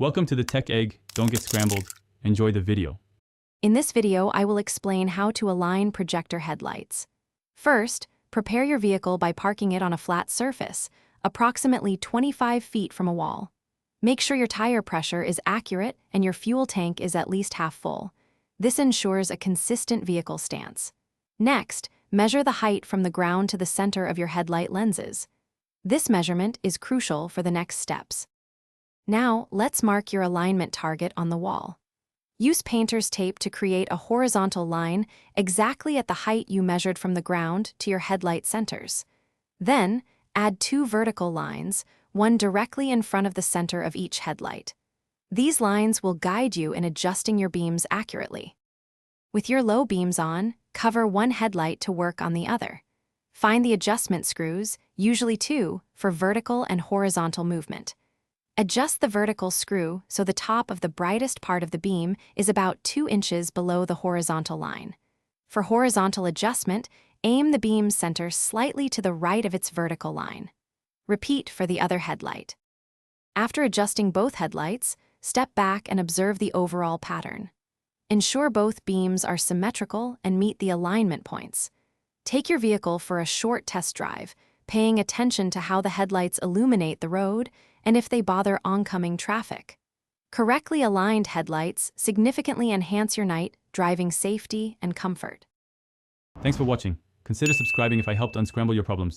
Welcome to the Tech Egg. Don't get scrambled. Enjoy the video. In this video, I will explain how to align projector headlights. First, prepare your vehicle by parking it on a flat surface, approximately 25 feet from a wall. Make sure your tire pressure is accurate and your fuel tank is at least half full. This ensures a consistent vehicle stance. Next, measure the height from the ground to the center of your headlight lenses. This measurement is crucial for the next steps. Now, let's mark your alignment target on the wall. Use painter's tape to create a horizontal line exactly at the height you measured from the ground to your headlight centers. Then, add 2 vertical lines, one directly in front of the center of each headlight. These lines will guide you in adjusting your beams accurately. With your low beams on, cover one headlight to work on the other. Find the adjustment screws, usually 2, for vertical and horizontal movement. Adjust the vertical screw so the top of the brightest part of the beam is about 2 inches below the horizontal line. For horizontal adjustment, aim the beam's center slightly to the right of its vertical line. Repeat for the other headlight. After adjusting both headlights, step back and observe the overall pattern. Ensure both beams are symmetrical and meet the alignment points. Take your vehicle for a short test drive, paying attention to how the headlights illuminate the road and if they bother oncoming traffic. Correctly aligned headlights significantly enhance your night driving safety and comfort. Thanks for watching. Consider subscribing if I helped unscramble your problems.